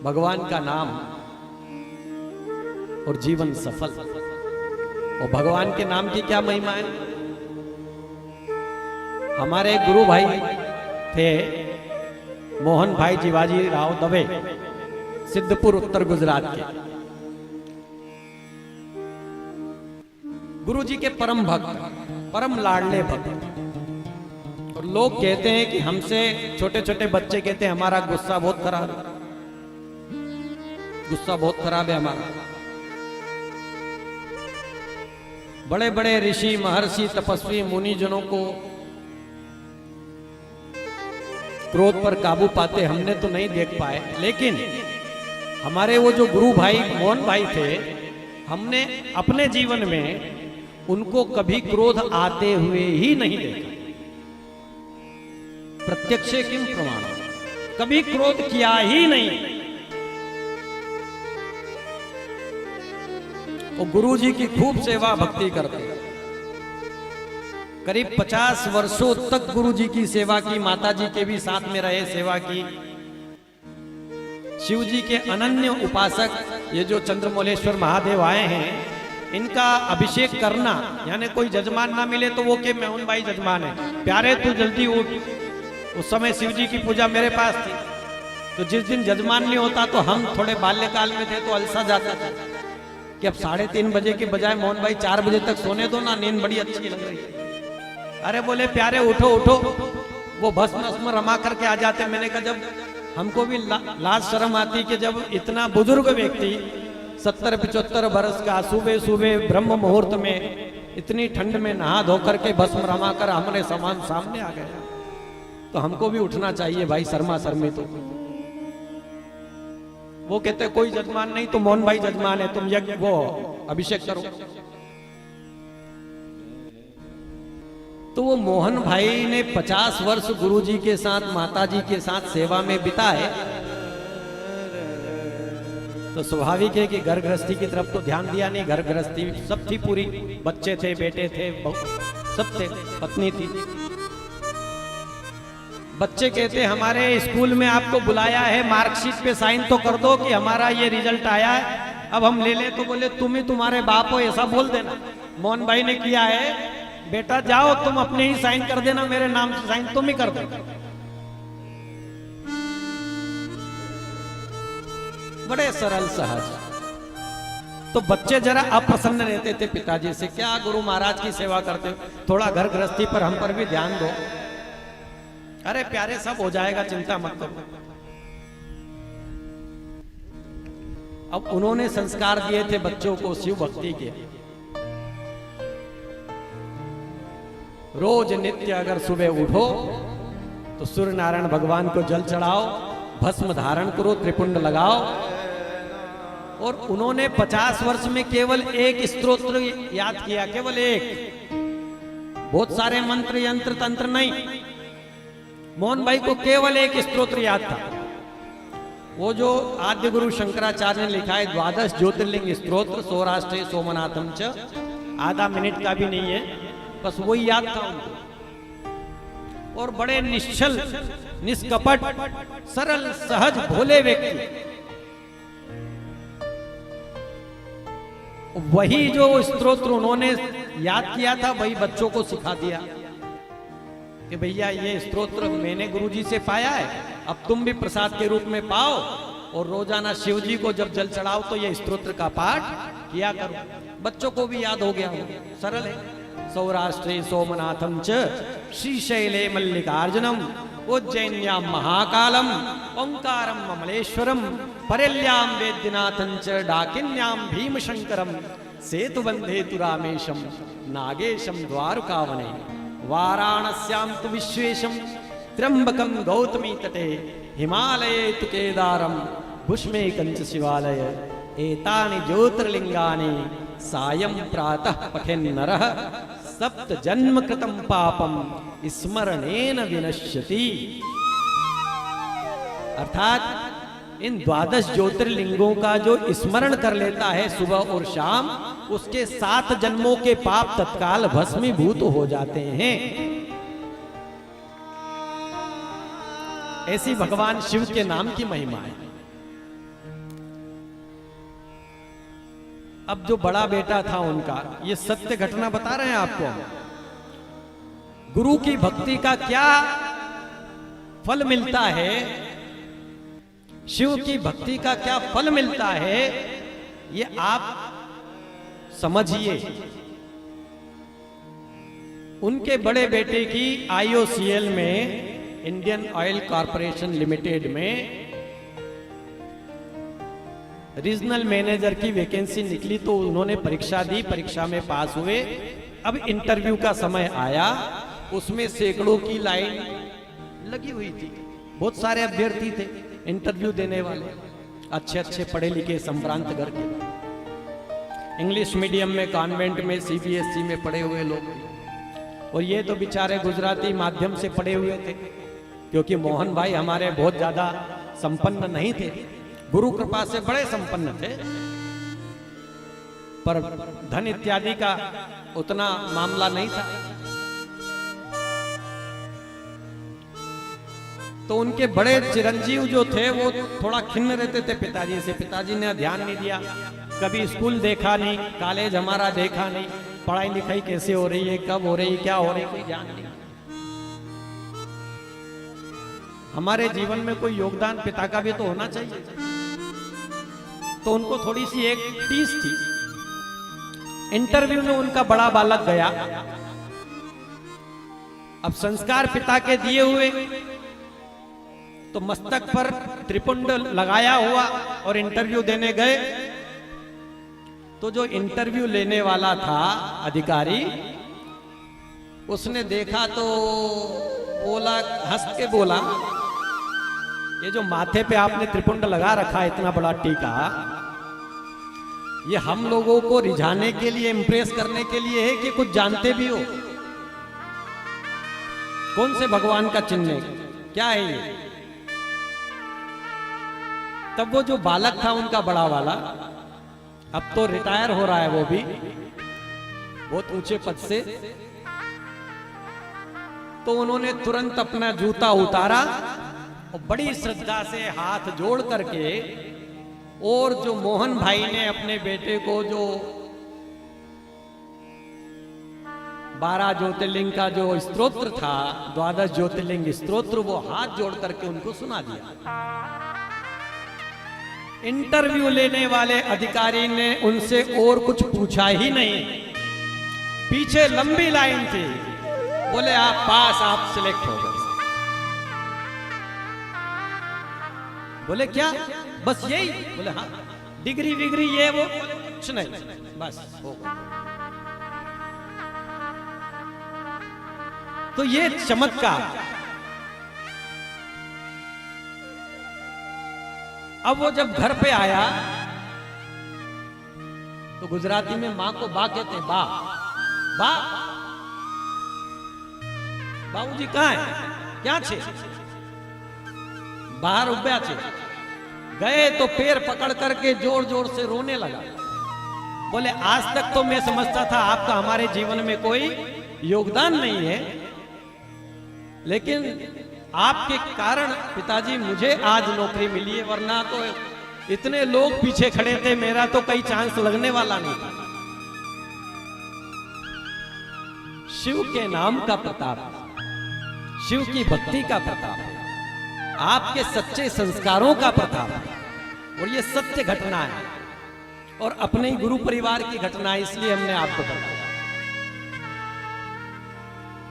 भगवान का नाम और जीवन सफल। और भगवान के नाम की क्या महिमा है। हमारे गुरु भाई थे मोहन भाई जीवाजी राव दवे, सिद्धपुर उत्तर गुजरात के। गुरु जी के परम भक्त, परम लाडले भक्त। और लोग कहते हैं कि हमसे छोटे छोटे बच्चे कहते हैं हमारा गुस्सा बहुत खराब है, गुस्सा बहुत खराब है हमारा। बड़े बड़े ऋषि महर्षि तपस्वी मुनिजनों को क्रोध पर काबू पाते हमने तो नहीं देख पाए, लेकिन हमारे वो जो गुरु भाई मोहन भाई थे, हमने अपने जीवन में उनको कभी क्रोध आते हुए ही नहीं देखा। प्रत्यक्ष किम प्रमाण, कभी क्रोध किया ही नहीं। वो गुरु जी की खूब सेवा भक्ति करते, करीब 50 वर्षों तक गुरु जी की सेवा की, माता जी के भी साथ में रहे, सेवा की। शिव जी के अनन्य उपासक ये जो चंद्रमौलेश्वर महादेव आए हैं, इनका अभिषेक करना, यानी कोई जजमान ना मिले तो वो के मोहन भाई जजमान है, प्यारे तू जल्दी उठ। उस समय शिव जी की पूजा मेरे पास थी, तो जिस दिन जजमान नहीं होता तो हम थोड़े बाल्यकाल में थे तो अलसा जाता था कि अब 3:30 बजे के बजाय मोहन भाई 4 बजे तक सोने दो ना, नींद बड़ी अच्छी लग रही है। अरे बोले प्यारे उठो उठो, वो भस्म रमा करके आ जाते। मैंने कहा जब हमको भी लाज शर्म आती कि जब इतना बुजुर्ग व्यक्ति 70-75 बरस का सुबह सुबह ब्रह्म मुहूर्त में इतनी ठंड में नहा धो करके भस्म रमा कर हमारे समान सामने आ गया, तो हमको भी उठना चाहिए भाई, शर्मा शर्मी। तो वो कहते कोई जजमान नहीं तो मोहन भाई जजमान है, तुम यज्ञ वो अभिषेक करो। तो वो मोहन भाई ने 50 वर्ष गुरु जी के साथ, माता जी के साथ सेवा में बिताए, तो स्वाभाविक है कि घर गृहस्थी की तरफ तो ध्यान दिया नहीं। घर गृहस्थी सब थी पूरी, बच्चे थे, बेटे थे, सब थे, पत्नी थी। बच्चे कहते हमारे स्कूल में आपको बुलाया है, मार्कशीट पे साइन तो कर दो कि हमारा ये रिजल्ट आया है, अब हम ले ले। तो बोले तुम ही तुम्हारे बाप हो, ऐसा बोल देना। मोहन भाई ने किया है, बेटा जाओ तुम अपने ही साइन कर देना, मेरे नाम से साइन तुम ही कर देना। बड़े सरल सहज। तो बच्चे जरा अप्रसन्न रहते थे पिताजी से, क्या गुरु महाराज की सेवा करते हो, थोड़ा घर गृहस्थी पर हम पर भी ध्यान दो। अरे प्यारे सब हो जाएगा, चिंता मत करो। अब उन्होंने संस्कार दिए थे बच्चों को शिव भक्ति के। रोज नित्य अगर सुबह उठो तो सूर्य नारायण भगवान को जल चढ़ाओ, भस्म धारण करो, त्रिपुंड लगाओ। और उन्होंने 50 वर्ष में केवल एक स्तोत्र याद किया, केवल एक, बहुत सारे मंत्र यंत्र तंत्र नहीं। मोहन भाई को केवल एक स्तोत्र याद था, वो जो आद्य गुरु शंकराचार्य ने लिखा है 12 ज्योतिर्लिंग स्तोत्र, सौराष्ट्र सोमनाथम च, आधा मिनट का भी नहीं है, बस वही याद था उनको। और बड़े निश्चल, निष्कपट, सरल सहज भोले व्यक्ति, वही जो स्तोत्र उन्होंने याद किया था वही बच्चों को सिखा दिया कि भैया ये स्तोत्र मैंने गुरुजी से पाया है, अब तुम भी प्रसाद के रूप में पाओ, और रोजाना शिव जी को जब जल चढ़ाओ तो ये स्तोत्र का पाठ किया करो। बच्चों को भी याद हो गया हो, सरल है। सौराष्ट्रे सोमनाथम च, श्रीशैले मल्लिकार्जुनम, उज्जैन्याम महाकालम, ओंकारम ममलेश्वरम, परेल्याम वेद्यनाथं च, डाकिन्याम भीमशंकरम, सेतुबंधे रामेशम, नागेशम द्वारकावने, वाराणस्याम तु विश्वेशम, त्र्यंबकम गौतमी तटे, हिमालये तु केदारम, भुष्मे कंच शिवालय, एतानि ज्योतिर्लिंगानि सायं प्रातः पठेन् नरः, सप्त जन्म कृतं पापम स्मरणेन विनश्यति। अर्थात इन 12 ज्योतिर्लिंगों का जो स्मरण कर लेता है सुबह और शाम, उसके 7 जन्मों के पाप तत्काल भस्मीभूत हो जाते हैं। ऐसी भगवान शिव के नाम की महिमा है। अब जो बड़ा बेटा था उनका, ये सत्य घटना बता रहे हैं आपको। गुरु की भक्ति का क्या फल मिलता है, शिव की भक्ति का क्या फल मिलता है, ये आप समझिए। उनके बड़े बेटे की IOCL में, इंडियन ऑयल कॉरपोरेशन लिमिटेड में रीजनल मैनेजर की वैकेंसी निकली, तो उन्होंने परीक्षा दी, परीक्षा में पास हुए। अब इंटरव्यू का समय आया, उसमें सैकड़ों की लाइन लगी हुई थी, बहुत सारे अभ्यर्थी थे इंटरव्यू देने वाले, अच्छे अच्छे पढ़े लिखे संभ्रांत घर के, इंग्लिश मीडियम में, कॉन्वेंट में, CBSE में पढ़े हुए लोग। और ये तो बेचारे गुजराती माध्यम से पढ़े हुए थे, क्योंकि मोहन भाई हमारे बहुत ज्यादा संपन्न नहीं थे, गुरु कृपा से बड़े संपन्न थे, पर धन इत्यादि का उतना मामला नहीं था। तो उनके बड़े चिरंजीव जो थे वो थोड़ा खिन्न रहते थे पिताजी से। पिताजी ने ध्यान नहीं दिया, कभी स्कूल देखा नहीं, कॉलेज हमारा देखा नहीं, पढ़ाई लिखाई कैसे हो रही है, कब हो रही है, क्या हो रही है, कोई ध्यान नहीं। हमारे जीवन में कोई योगदान पिता का भी तो होना चाहिए। तो उनको थोड़ी सी एक टीस थी। इंटरव्यू में उनका बड़ा बालक गया, अब संस्कार पिता के दिए हुए, तो मस्तक पर त्रिपुंड लगाया हुआ और इंटरव्यू देने गए। तो जो इंटरव्यू लेने वाला था अधिकारी, उसने देखा तो बोला, हंस के बोला, ये जो माथे पे आपने त्रिपुंड लगा रखा है, इतना बड़ा टीका, ये हम लोगों को रिझाने के लिए, इंप्रेस करने के लिए है कि कुछ जानते भी हो? कौन से भगवान का चिन्ह है, क्या है ये? तब वो जो बालक था उनका बड़ा वाला, अब तो रिटायर हो रहा है वो भी बहुत ऊंचे पद से, तो उन्होंने तुरंत अपना जूता उतारा और बड़ी श्रद्धा से हाथ जोड़ करके, और जो मोहन भाई ने अपने बेटे को जो 12 ज्योतिर्लिंग का जो स्तोत्र था, 12 ज्योतिर्लिंग स्तोत्र, वो हाथ जोड़ करके उनको सुना दिया। इंटरव्यू लेने वाले अधिकारी ने उनसे और कुछ पूछा ही नहीं, पीछे लंबी लाइन थी, बोले आप पास, आप सिलेक्ट हो गए। बोले क्या, बस यही? बोले हाँ, डिग्री विग्री ये वो कुछ नहीं, बस हो गया। तो ये चमत्कार। अब वो जब घर पे आया तो गुजराती में मां को बा कहते, बा बा, बाबूजी कहाँ है, क्या छे? बाहर उब्या छे। गए तो पैर पकड़ करके जोर जोर से रोने लगा। बोले आज तक तो मैं समझता था आपका हमारे जीवन में कोई योगदान नहीं है, लेकिन आपके कारण पिताजी मुझे आज नौकरी मिली है, वरना तो इतने लोग पीछे खड़े थे, मेरा तो कई चांस लगने वाला नहीं था। शिव के नाम का प्रताप, शिव की भक्ति का प्रताप, आपके सच्चे संस्कारों का प्रताप, और ये सत्य घटना है और अपने ही गुरु परिवार की घटना है, इसलिए हमने आपको बताया।